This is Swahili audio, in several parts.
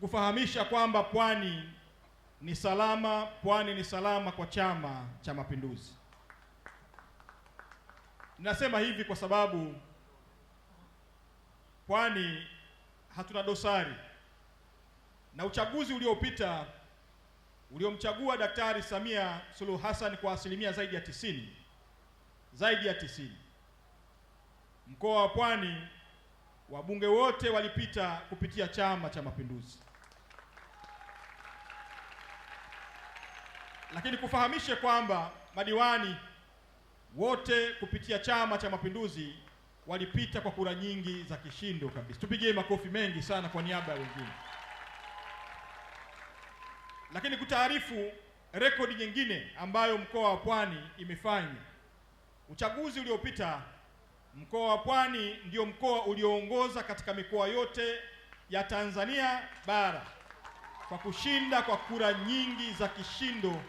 kukufahamisha kwamba Pwani ni salama, Pwani ni salama kwa Chama cha Mapinduzi. Ninasema hivi kwa sababu Pwani hatuna dosari, na uchaguzi uliopita uliomchagua Daktari Samia Suluhu Hassan kwa asilimia zaidi ya 90, mkoa wa Pwani wabunge wote walipita kupitia Chama cha Mapinduzi. Lakini kufahamishe kwamba madiwani wote kupitia Chama cha Mapinduzi walipita kwa kura nyingi za kishindo kabisa. Tupigie makofi mengi sana kwa niaba ya wengine. Lakini kutaarifu rekodi nyingine ambayo mkoa wa Pwani imefanya. Uchaguzi uliopita mkoa wa Pwani ndio mkoa ulioongoza katika mikoa yote ya Tanzania bara kwa kushinda kwa kura nyingi za kishindo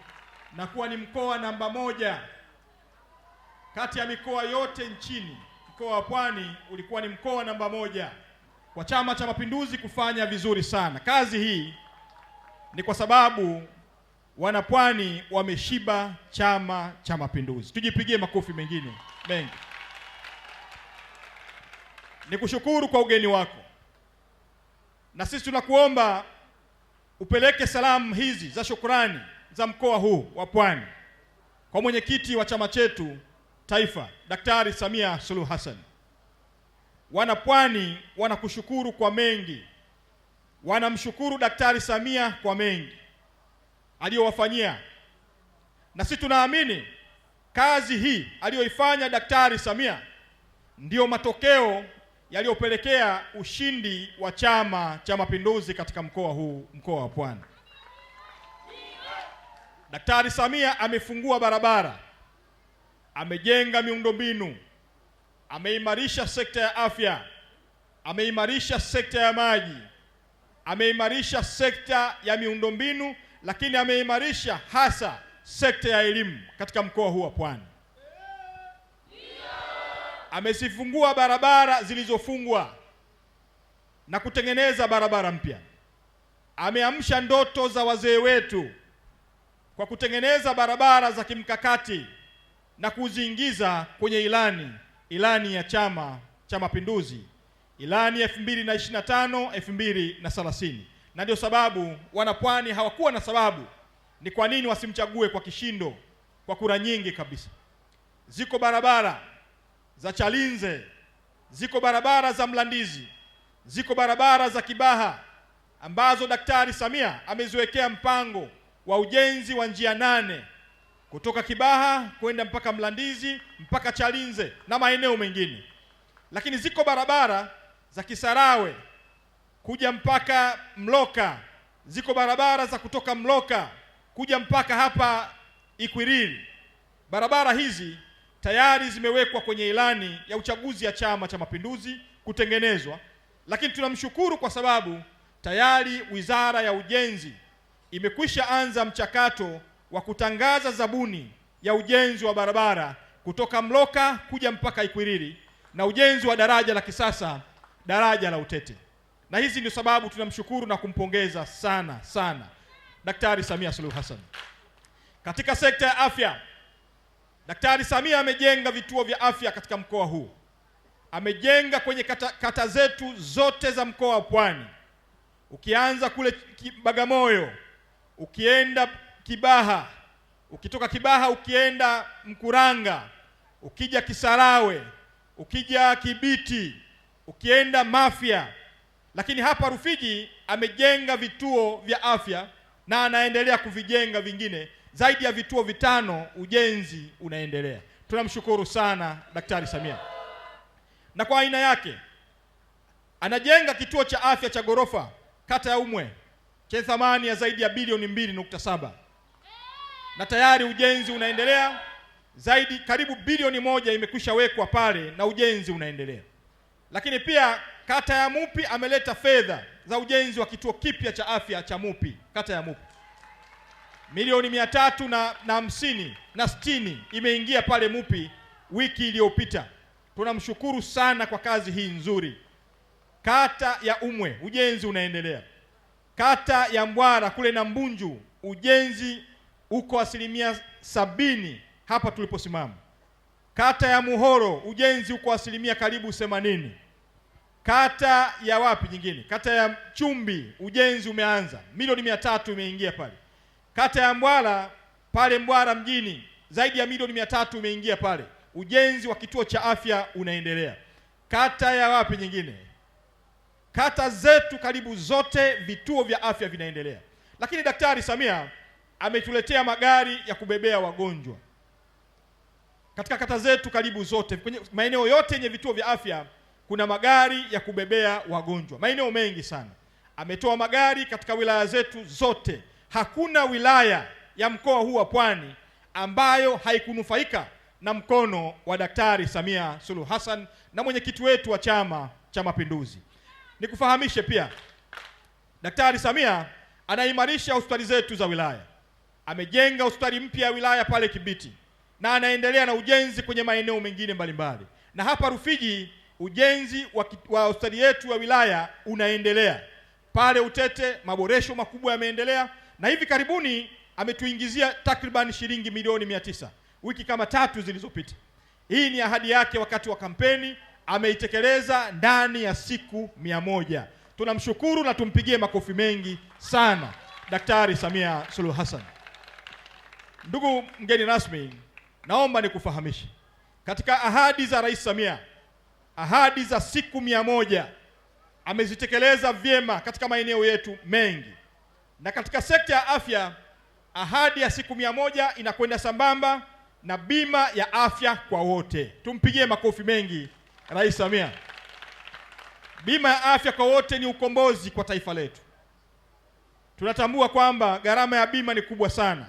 na kuwa ni mkoa namba 1 kati ya mikoa yote nchini. Mkoa wa Pwani ulikuwa ni mkoa namba 1 kwa Chama cha Mapinduzi kufanya vizuri sana. Kazi hii ni kwa sababu wanapwani wameshiba Chama cha Mapinduzi. Tujipigie makofi mengine mengi. Nikushukuru kwa ugeni wako, na sisi tunakuomba upeleke salamu hizi za shukrani za mkoa huu wa Pwani kwa mwenyekiti wa chama chetu taifa, Daktari Samia Suluhu Hassan. Wanapwani wanakushukuru kwa mengi, wanamshukuru Daktari Samia kwa mengi aliyowafanyia, na sisi tunaamini kazi hii aliyoifanya Daktari Samia ndiyo matokeo yaliyopelekea ushindi wa Chama cha Mapinduzi katika mkoa huu, mkoa wa Pwani. Daktari Samia amefungua barabara, amejenga miundombinu, ameimarisha sekta ya afya, ameimarisha sekta ya maji, ameimarisha sekta ya miundombinu, lakini ameimarisha hasa sekta ya elimu katika mkoa huu wa Pwani. Amezifungua barabara zilizofungwa na kutengeneza barabara mpya. Ameamsha ndoto za wazee wetu kwa kutengeneza barabara za kimkakati na kuziingiza kwenye ilani ya Chama cha Mapinduzi, ilani ya 2025-2030. Na ndio sababu wanapwani hawakuwa na sababu ni kwa nini wasimchague kwa kishindo, kwa kura nyingi kabisa. Ziko barabara za Chalinze, ziko barabara za Mlandizi, ziko barabara za Kibaha ambazo Daktari Samia ameziwekea mpango wa ujenzi wa njia 8 kutoka Kibaha kwenda mpaka Mlandizi mpaka Chalinze na maeneo mengine. Lakini ziko barabara za Kisarawe kuja mpaka Mloka, ziko barabara za kutoka Mloka kuja mpaka hapa Ikwiriri. Barabara hizi tayari zimewekwa kwenye ilani ya uchaguzi ya Chama cha Mapinduzi kutengenezwa, lakini tunamshukuru kwa sababu tayari Wizara ya Ujenzi imekwisha anza mchakato wa kutangaza zabuni ya ujenzi wa barabara kutoka Mloka kuja mpaka Ikwiriri na ujenzi wa daraja la kisasa, daraja la Utete. Na hizi ndio sababu tunamshukuru na kumpongeza sana sana Daktari Samia Suluhu Hassan. Katika sekta ya afya, Daktari Samia amejenga vituo vya afya katika mkoa huu. Amejenga kwenye kata zetu zote za mkoa wa Pwani. Ukianza kule Bagamoyo, ukienda Kibaha, ukitoka Kibaha ukienda Mkuranga, ukija Kisarawe, ukija Kibiti, ukienda Mafia. Lakini hapa Rufiji amejenga vituo vya afya na anaendelea kuvijenga vingine. Zaidi ya vituo 5 ujenzi unaendelea. Tunamshukuru sana Daktari Samia. Na kwa aina yake anajenga kituo cha afya cha ghorofa kata ya Umwe cha thamani ya zaidi ya bilioni 2.7. Na tayari ujenzi unaendelea. Zaidi karibu bilioni 1 imekwisha wekwa pale na ujenzi unaendelea. Lakini pia kata ya Mupi ameleta fedha za ujenzi wa kituo kipya cha afya cha Mupi, kata ya Mupi. Milioni 350 imeingia pale Mupi wiki iliyopita. Tunamshukuru sana kwa kazi hii nzuri. Kata ya Umwe ujenzi unaendelea. Kata ya Mbwara kule na Mbunju ujenzi uko 70% hapa tuliposimama. Kata ya Muhoro ujenzi uko karibu 80%. Kata ya wapi nyingine? Kata ya Chumbi ujenzi umeanza, milioni 300 imeingia pale. Kata ya Mbwara pale Mbwara mjini zaidi ya milioni 300 imeingia pale. Ujenzi wa kituo cha afya unaendelea. Kata ya wapi nyingine? Kata zetu karibu zote vituo vya afya vinaendelea. Lakini Daktari Samia ametuletea magari ya kubebea wagonjwa. Katika kata zetu karibu zote, kwenye maeneo yote yenye vituo vya afya kuna magari ya kubebea wagonjwa. Maeneo mengi sana. Ametoa magari katika wilaya zetu zote. Hakuna wilaya ya mkoa huu wa Pwani ambayo haikunufaika na mkono wa Daktari Samia Suluhu Hassan na mwenyekiti wetu wa Chama cha Mapinduzi. Nikufahamishe pia, Daktari Samia anaimarisha hospitali zetu za wilaya. Amejenga hospitali mpya ya wilaya pale Kibiti na anaendelea na ujenzi kwenye maeneo mengine mbalimbali. Na hapa Rufiji ujenzi wa hospitali yetu ya wilaya unaendelea. Pale Utete maboresho makubwa yameendelea, na hivi karibuni ametuingizia takriban shilingi milioni 900 wiki kama 3 zilizopita. Hii ni ahadi yake wakati wa kampeni, ameitekeleza ndani ya siku 100. Tunamshukuru na tumpigie makofi mengi sana Daktari Samia Suluhu Hassan. Ndugu mgeni rasmi, naomba nikufahamishe, katika ahadi za Rais Samia, ahadi za siku 100 amezitekeleza vyema katika maeneo yetu mengi. Na katika sekta ya afya, ahadi ya siku 100 inakwenda sambamba na bima ya afya kwa wote. Tumpigie makofi mengi Rais Samia. Bima ya afya kwa wote ni ukombozi kwa taifa letu. Tunatambua kwamba gharama ya bima ni kubwa sana,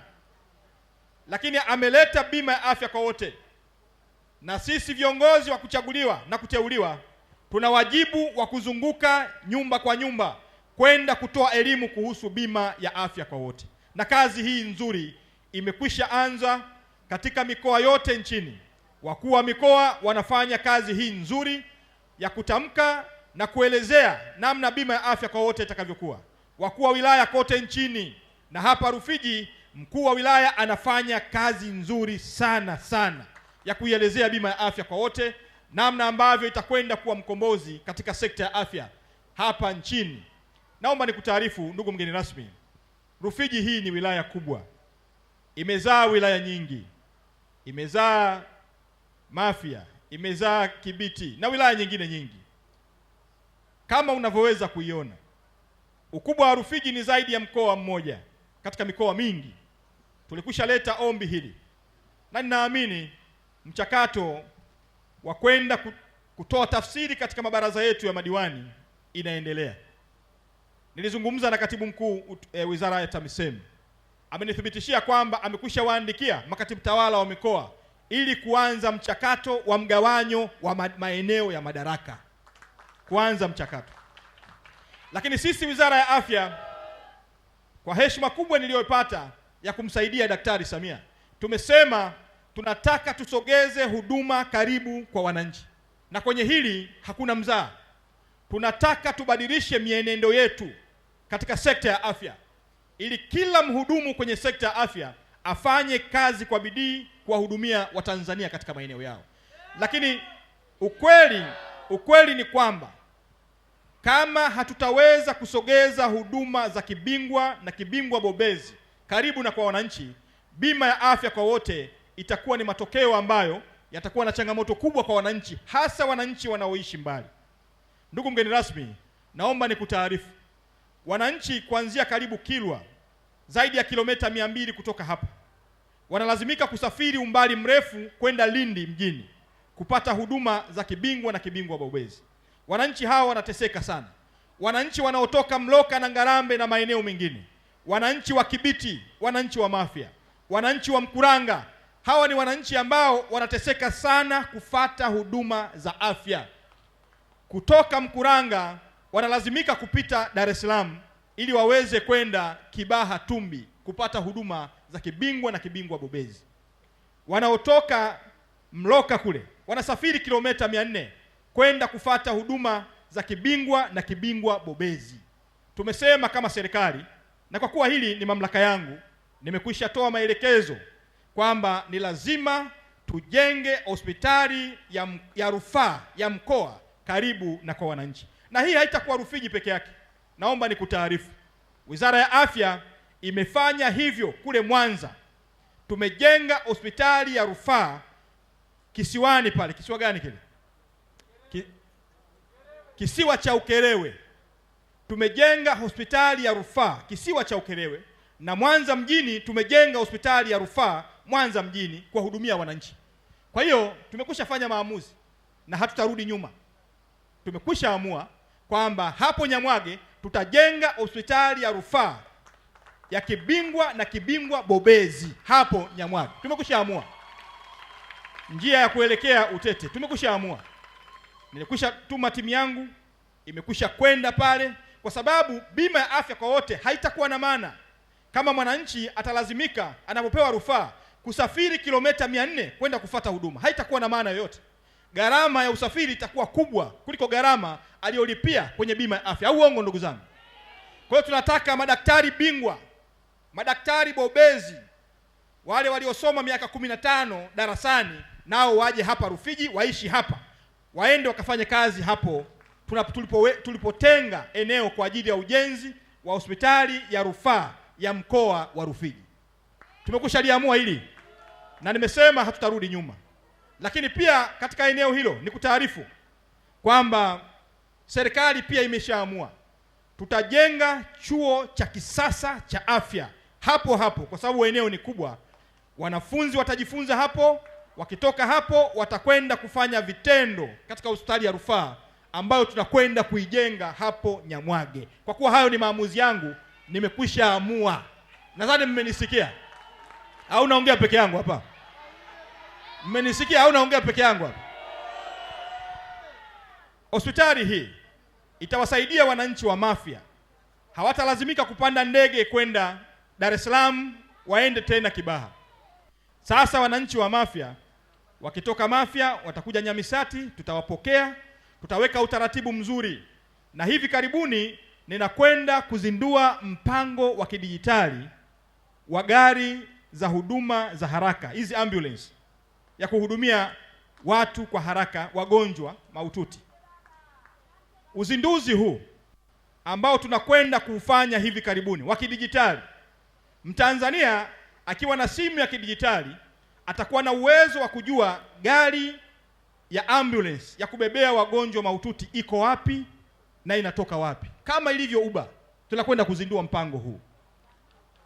lakini ameleta bima ya afya kwa wote. Na sisi viongozi wa kuchaguliwa na kuteuliwa tuna wajibu wa kuzunguka nyumba kwa nyumba kwenda kutoa elimu kuhusu bima ya afya kwa wote. Na kazi hii nzuri imekwisha anza katika mikoa yote nchini. Wakuu wa mikoa wanafanya kazi hii nzuri ya kutamka na kuelezea namna bima ya afya kwa wote itakavyokuwa. Wakuu wa wilaya kote nchini na hapa Rufiji, mkuu wa wilaya anafanya kazi nzuri sana sana ya kuielezea bima ya afya kwa wote, namna ambavyo itakwenda kuwa mkombozi katika sekta ya afya hapa nchini. Naomba nikutaarifu ndugu mgeni rasmi, Rufiji hii ni wilaya kubwa. Imezaa wilaya nyingi. Imezaa Mafia, imezaa Kibiti na wilaya nyingine nyingi. Kama unavyoweza kuiona, ukubwa wa Rufiji ni zaidi ya mkoa mmoja katika mikoa mingi. Tulikwisha leta ombi hili na ninaamini mchakato wa kwenda kutoa tafsiri katika mabaraza yetu ya madiwani inaendelea. Nilizungumza na katibu mkuu wizara ya TAMISEMI. Amenithibitishia kwamba amekwisha waandikia makatibu tawala wa mikoa ili kuanza mchakato wa mgawanyo wa maeneo ya madaraka. Kuanza mchakato. Lakini sisi Wizara ya Afya, kwa heshima kubwa niliyopata ya kumsaidia Daktari Samia, tumesema tunataka tusogeze huduma karibu kwa wananchi. Na kwenye hili hakuna mzaa. Tunataka tubadilishe mienendo yetu katika sekta ya afya ili kila mhudumu kwenye sekta ya afya afanye kazi kwa bidii kuwahudumia Watanzania katika maeneo yao. Lakini ukweli ni kwamba kama hatutaweza kusogeza huduma za kibingwa na kibingwa bobezi karibu na kwa wananchi, bima ya afya kwa wote itakuwa ni matokeo ambayo yatakuwa na changamoto kubwa kwa wananchi, hasa wananchi wanaoishi mbali. Ndugu mgeni rasmi, naomba nikutaarifu, wananchi kuanzia karibu Kilwa, zaidi ya kilomita 200 kutoka hapa, wanalazimika kusafiri umbali mrefu kwenda Lindi mjini kupata huduma za kibingwa na kibingwa bobezi. Wananchi hawa wanateseka sana. Wananchi wanaotoka Mloka na Ngarambe na maeneo mengine, wananchi wa Kibiti, wananchi wa Mafia, wananchi wa Mkuranga, hawa ni wananchi ambao wanateseka sana kufata huduma za afya. Kutoka Mkuranga wanalazimika kupita Dar es Salaam ili waweze kwenda Kibaha Tumbi kupata huduma za kibingwa na kibingwa bobezi. Wanaotoka Mloka kule wanasafiri kilomita 400 kwenda kufata huduma za kibingwa na kibingwa bobezi. tumesema kama serikali, na kwa kuwa hili ni mamlaka yangu, nimekwisha toa maelekezo kwamba ni lazima tujenge hospitali ya rufaa ya mkoa karibu na kwa wananchi. Na hii haitakuwa Rufiji peke yake. Naomba nikutaarifu, Wizara ya Afya imefanya hivyo kule Mwanza. Tumejenga hospitali ya rufaa kisiwani pale. Kisiwa gani kile? Kisiwa cha Ukerewe. Tumejenga hospitali ya rufaa kisiwa cha Ukerewe, na Mwanza mjini tumejenga hospitali ya rufaa Mwanza mjini kuwahudumia wananchi. Kwa hiyo tumekwisha fanya maamuzi na hatutarudi nyuma. Tumekwisha amua kwamba hapo Nyamwage tutajenga hospitali ya rufaa ya kibingwa na kibingwa bobezi hapo Nyamwage. Tumekwisha amua njia ya kuelekea Utete. Tumekwisha amua. Nilikwisha tuma timu yangu, imekwisha kwenda pale, kwa sababu bima ya afya kwa wote haitakuwa na maana kama mwananchi atalazimika anapopewa rufaa kusafiri kilomita 400 kwenda kufata huduma. Haitakuwa na maana yoyote. Gharama ya usafiri itakuwa kubwa kuliko gharama aliyolipia kwenye bima ya afya. Au uongo, ndugu zangu? Kwa hiyo tunataka madaktari bingwa, madaktari bobezi, wale waliosoma miaka 15 darasani, nao waje hapa Rufiji, waishi hapa, waende wakafanye kazi hapo tulipotenga eneo kwa ajili ya ujenzi wa hospitali ya rufaa ya mkoa wa Rufiji. Tumekushaliamua hili na nimesema hatutarudi nyuma. Lakini pia katika eneo hilo nikutaarifu kwamba serikali pia imeshaamua tutajenga chuo cha kisasa cha afya hapo hapo, kwa sababu eneo ni kubwa. Wanafunzi watajifunza hapo, wakitoka hapo watakwenda kufanya vitendo katika hospitali ya rufaa ambayo tunakwenda kuijenga hapo Nyamwage. Kwa kuwa hayo ni maamuzi yangu, nimekwisha amua. Nadhani mmenisikia au naongea peke yangu hapa? Mmenisikia au naongea peke yangu hapa? Hospitali hii itawasaidia wananchi wa Mafia. Hawatalazimika kupanda ndege kwenda Dar es Salaam waende tena Kibaha. Sasa wananchi wa Mafia wakitoka Mafia watakuja Nyamisati, tutawapokea, tutaweka utaratibu mzuri. Na hivi karibuni ninakwenda kuzindua mpango wa kidijitali wa gari za huduma za haraka, hizi ambulance, ya kuhudumia watu kwa haraka, wagonjwa mahututi. Uzinduzi huu ambao tunakwenda kuufanya hivi karibuni wa kidijitali, Mtanzania akiwa na simu ya kidijitali atakuwa na uwezo wa kujua gari ya ambulance ya kubebea wagonjwa mahututi iko wapi na inatoka wapi. Kama ilivyo Uber, tunakwenda kuzindua mpango huu,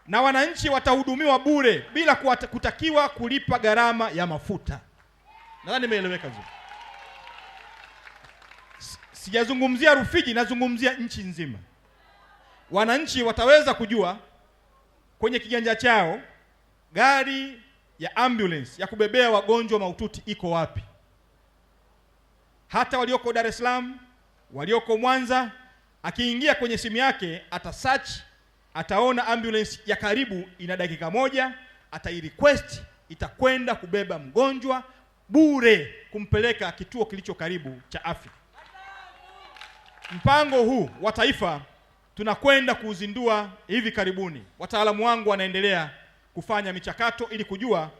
na wananchi watahudumiwa bure bila kutakiwa kulipa gharama ya mafuta. Nadhani nimeeleweka vizuri. Sijazungumzia Rufiji, nazungumzia nchi nzima. Wananchi wataweza kujua kwenye kiganja chao gari ya ambulance ya kubebea wagonjwa mahututi iko wapi. Hata walioko Dar es Salaam, walioko Mwanza, akiingia kwenye simu yake atasearch, ataona ambulance ya karibu ina dakika 1, atairequest, itakwenda kubeba mgonjwa bure kumpeleka kituo kilicho karibu cha afya. Mpango huu wa taifa tunakwenda kuuzindua hivi karibuni. Wataalamu wangu wanaendelea kufanya michakato ili kujua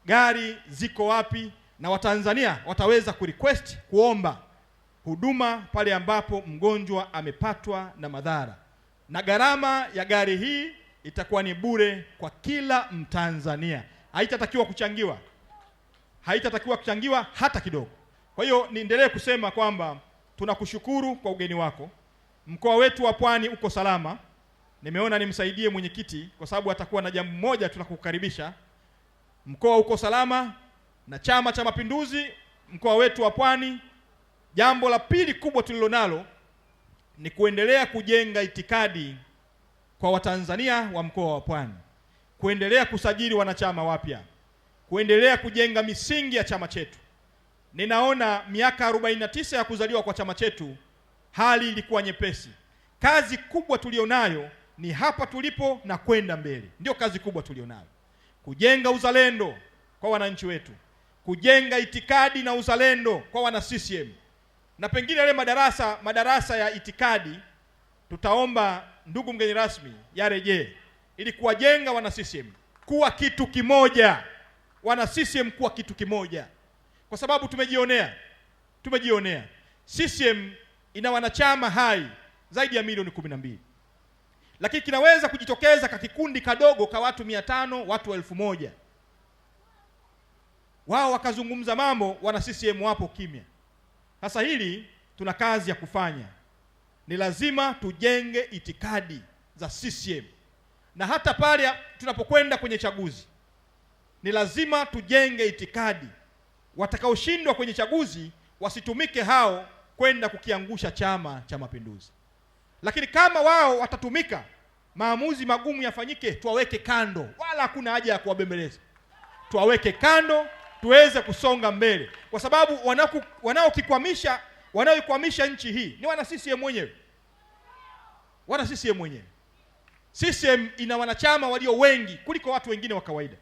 gari ziko wapi, na Watanzania wataweza kurequest, kuomba huduma pale ambapo mgonjwa amepatwa na madhara. Na gharama ya gari hii itakuwa ni bure kwa kila Mtanzania. Haitatakiwa kuchangiwa hata kidogo. Kwa hiyo niendelee kusema kwamba tunakushukuru kwa ugeni wako. Mkoa wetu wa Pwani uko salama. Nimeona nimsaidie mwenyekiti kwa sababu atakuwa na jambo moja tunakukaribisha. Mkoa uko salama na Chama cha Mapinduzi mkoa wetu wa Pwani. Jambo la pili kubwa tulilonalo ni kuendelea kujenga itikadi kwa Watanzania wa mkoa wa Pwani, kuendelea kusajili wanachama wapya, kuendelea kujenga misingi ya chama chetu. Ninaona miaka 49 ya kuzaliwa kwa chama chetu hali ilikuwa nyepesi. Kazi kubwa tulionayo ni hapa tulipo na kwenda mbele. Ndio kazi kubwa tulionayo. Kujenga uzalendo kwa wananchi wetu, kujenga itikadi na uzalendo kwa wana CCM. Na pengine yale madarasa ya itikadi tutaomba ndugu mgeni rasmi yarejee ili kuwajenga wana CCM kuwa kitu kimoja, wana CCM kuwa kitu kimoja, kwa sababu tumejionea CCM ina wanachama hai zaidi ya milioni 12, lakini kinaweza kujitokeza kwa kikundi kadogo ka watu 500, watu 1000, wao wakazungumza mambo, wana CCM wapo kimya. Sasa hili tuna kazi ya kufanya. Ni lazima tujenge itikadi za CCM, na hata pale tunapokwenda kwenye chaguzi ni lazima tujenge itikadi. Watakaoshindwa kwenye chaguzi wasitumike hao kwenda kukiangusha Chama cha Mapinduzi, lakini kama wao watatumika, maamuzi magumu yafanyike, tuwaweke kando, wala hakuna haja ya kuwabembeleza. Tuwaweke kando tuweze kusonga mbele, kwa sababu wanaoikwamisha nchi hii ni wana CCM wenyewe. Wana CCM wenyewe. CCM ina wanachama walio wengi kuliko watu wengine wa kawaida.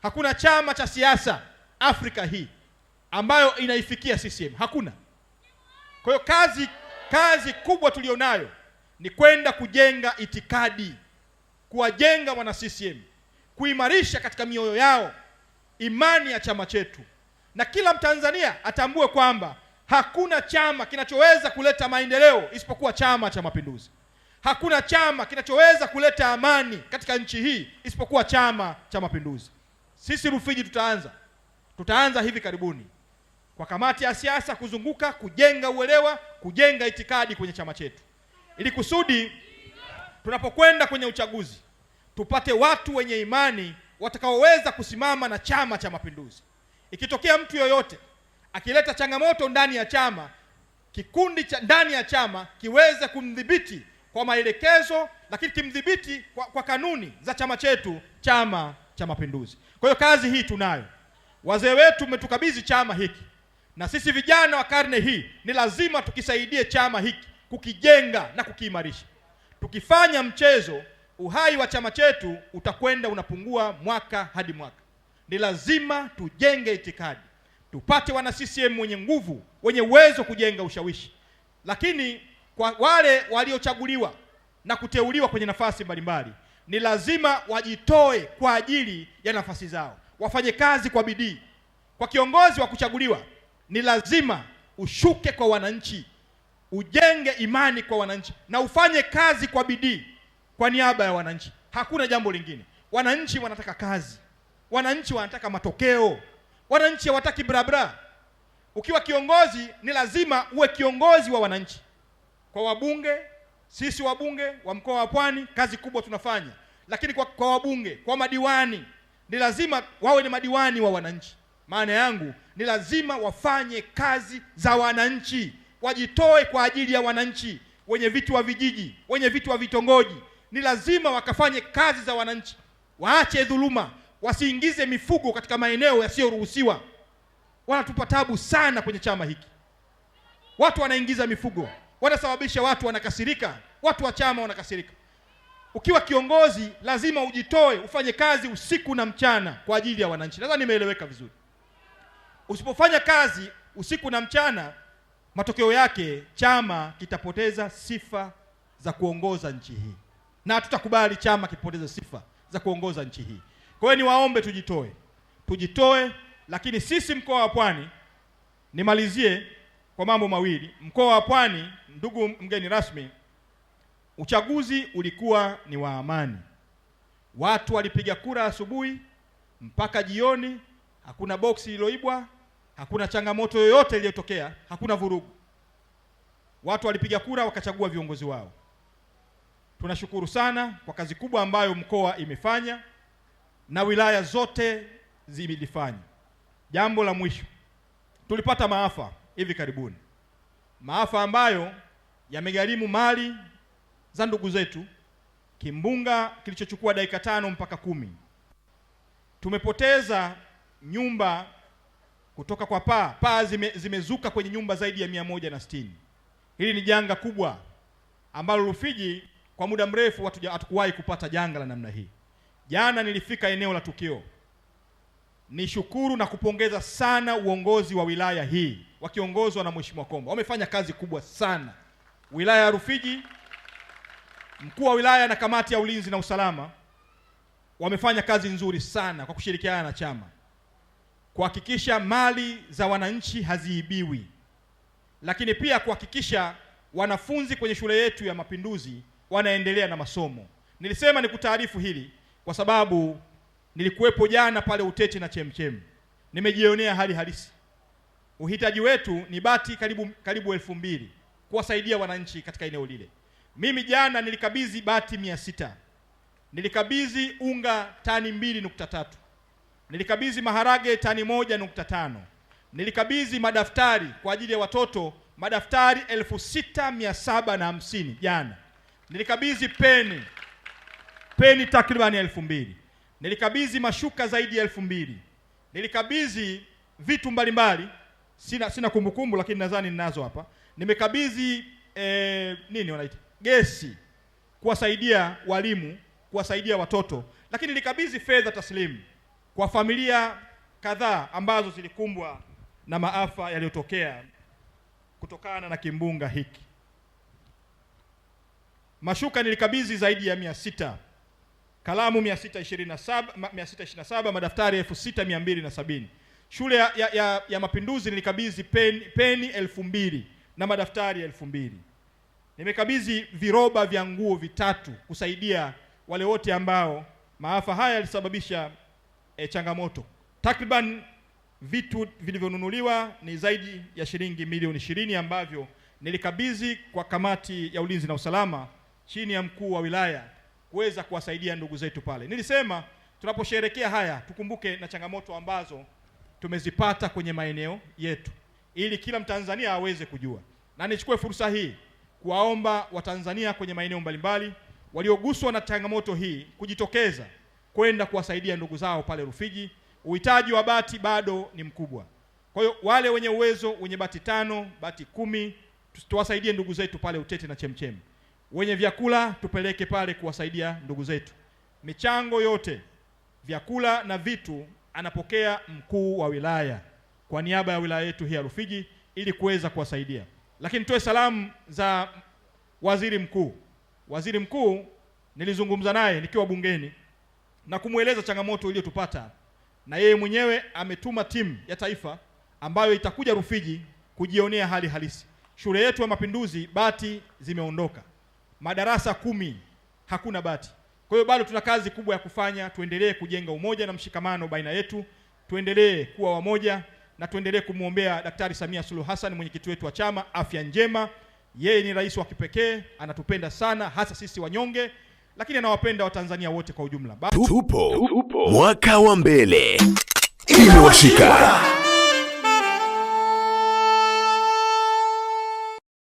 Hakuna chama cha siasa Afrika hii ambayo inaifikia CCM, hakuna. Kwa hiyo kazi kubwa tulionayo ni kwenda kujenga itikadi, kuwajenga wana CCM, kuimarisha katika mioyo yao imani ya chama chetu, na kila Mtanzania atambue kwamba hakuna chama kinachoweza kuleta maendeleo isipokuwa Chama cha Mapinduzi. Hakuna chama kinachoweza kuleta amani katika nchi hii isipokuwa Chama cha Mapinduzi. Sisi Rufiji tutaanza hivi karibuni kwa kamati ya siasa kuzunguka, kujenga uelewa, kujenga itikadi kwenye chama chetu, ili kusudi tunapokwenda kwenye uchaguzi tupate watu wenye imani watakaoweza kusimama na Chama cha Mapinduzi. Ikitokea mtu yoyote akileta changamoto ndani ya chama, kikundi cha ndani ya chama kiweze kumdhibiti kwa maelekezo, lakini kimdhibiti kwa kanuni za chama chetu, Chama cha Mapinduzi. Kwa hiyo kazi hii tunayo. Wazee wetu umetukabidhi chama hiki, na sisi vijana wa karne hii ni lazima tukisaidie chama hiki kukijenga na kukiimarisha. Tukifanya mchezo, uhai wa chama chetu utakwenda unapungua mwaka hadi mwaka. Ni lazima tujenge itikadi, tupate wana CCM wenye nguvu, wenye uwezo kujenga ushawishi. Lakini kwa wale waliochaguliwa na kuteuliwa kwenye nafasi mbalimbali, ni lazima wajitoe kwa ajili ya nafasi zao, wafanye kazi kwa bidii. Kwa kiongozi wa kuchaguliwa ni lazima ushuke kwa wananchi, ujenge imani kwa wananchi, na ufanye kazi kwa bidii kwa niaba ya wananchi. Hakuna jambo lingine. Wananchi wanataka kazi, wananchi wanataka matokeo, wananchi hawataki brabra. Ukiwa kiongozi ni lazima uwe kiongozi wa wananchi. Kwa wabunge, sisi wabunge wa mkoa wa Pwani kazi kubwa tunafanya, lakini kwa wabunge, kwa madiwani, ni lazima wawe ni madiwani wa wananchi. Maana yangu ni lazima wafanye kazi za wananchi, wajitoe kwa ajili ya wananchi. Wenye viti wa vijiji, wenye viti wa vitongoji, ni lazima wakafanye kazi za wananchi, waache dhuluma, wasiingize mifugo katika maeneo yasiyoruhusiwa. Wanatupa tabu sana kwenye chama hiki. Watu wanaingiza mifugo, wanasababisha watu wanakasirika, watu wa chama wanakasirika. Ukiwa kiongozi lazima ujitoe, ufanye kazi usiku na mchana kwa ajili ya wananchi. Nadhani nimeeleweka vizuri. Usipofanya kazi usiku na mchana, matokeo yake chama kitapoteza sifa za kuongoza nchi hii, na hatutakubali chama kipoteze sifa za kuongoza nchi hii. Kwa hiyo niwaombe tujitoe. Lakini sisi mkoa wa Pwani, nimalizie kwa mambo mawili. Mkoa wa Pwani, ndugu mgeni rasmi, uchaguzi ulikuwa ni wa amani. Watu walipiga kura asubuhi mpaka jioni, hakuna boksi lililoibwa, hakuna changamoto yoyote iliyotokea, hakuna vurugu. Watu walipiga kura wakachagua viongozi wao. Tunashukuru sana kwa kazi kubwa ambayo mkoa imefanya na wilaya zote zilifanya. Jambo la mwisho, tulipata maafa hivi karibuni, maafa ambayo yamegharimu mali za ndugu zetu. Kimbunga kilichochukua dakika 5 mpaka 10. Tumepoteza nyumba kutoka kwa paa zimezuka kwenye nyumba zaidi ya 160. Hili ni janga kubwa ambalo Rufiji kwa muda mrefu hatukuwahi kupata janga la namna hii. Jana nilifika eneo la tukio. Nishukuru na kupongeza sana uongozi wa wilaya hii wakiongozwa na Mheshimiwa Kombo. Wamefanya kazi kubwa sana. Wilaya ya Rufiji Mkuu wa wilaya na kamati ya ulinzi na usalama wamefanya kazi nzuri sana kwa kushirikiana na chama kuhakikisha mali za wananchi haziibiwi, lakini pia kuhakikisha wanafunzi kwenye shule yetu ya Mapinduzi wanaendelea na masomo. Nilisema nikutaarifu hili kwa sababu nilikuwepo jana pale Utete na Chemchem. Nimejionea hali halisi. Uhitaji wetu ni bati karibu 2000 kuwasaidia wananchi katika eneo lile. Mimi jana nilikabidhi bati 600. Nilikabidhi unga tani 2.3. Nilikabidhi maharage tani 1.5. Nilikabidhi madaftari kwa ajili ya watoto madaftari 6750 jana. Nilikabidhi peni takriban 2000. Nilikabidhi mashuka zaidi ya 2000. Nilikabidhi vitu mbalimbali, sina kumbukumbu lakini nadhani ninazo hapa. Nimekabidhi nini wanaita? Gesi kuwasaidia walimu, kuwasaidia watoto, lakini nilikabidhi fedha taslimu kwa familia kadhaa ambazo zilikumbwa na maafa yaliyotokea kutokana na kimbunga hiki. Mashuka nilikabidhi zaidi ya 600, kalamu 627, madaftari 6270. Shule ya Mapinduzi nilikabidhi peni 2000 na madaftari 2000. Nimekabidhi viroba vya nguo 3 kusaidia wale wote ambao maafa haya yalisababisha changamoto. Takriban vitu vilivyonunuliwa ni zaidi ya shilingi milioni 20 ambavyo nilikabidhi kwa kamati ya ulinzi na usalama chini ya mkuu wa wilaya kuweza kuwasaidia ndugu zetu pale. Nilisema tunaposherehekea haya tukumbuke na changamoto ambazo tumezipata kwenye maeneo yetu ili kila Mtanzania aweze kujua. Na nichukue fursa hii kuwaomba Watanzania kwenye maeneo mbalimbali walioguswa na changamoto hii kujitokeza kwenda kuwasaidia ndugu zao pale Rufiji. Uhitaji wa bati bado ni mkubwa. Kwa hiyo wale wenye uwezo, wenye bati 5, bati 10, tuwasaidie ndugu zetu pale Utete na Chemchem. Wenye vyakula tupeleke pale kuwasaidia ndugu zetu. Michango yote, vyakula na vitu anapokea mkuu wa wilaya kwa niaba ya wilaya yetu hii ya Rufiji ili kuweza kuwasaidia. Lakini toe salamu za waziri mkuu. Waziri mkuu nilizungumza naye nikiwa bungeni na kumueleza changamoto iliyotupata, na yeye mwenyewe ametuma timu ya taifa ambayo itakuja Rufiji kujionea hali halisi. Shule yetu ya Mapinduzi bati zimeondoka. Madarasa 10 hakuna bati. Kwa hiyo bado tuna kazi kubwa ya kufanya. Tuendelee kujenga umoja na mshikamano baina yetu, tuendelee kuwa wamoja na tuendelee kumwombea Daktari Samia Suluhu Hassan, mwenyekiti wetu wa chama, afya njema. Yeye ni rais wa kipekee, anatupenda sana hasa sisi wanyonge, lakini anawapenda Watanzania wote kwa ujumla. Tupo mwaka wa mbele. Imewashika.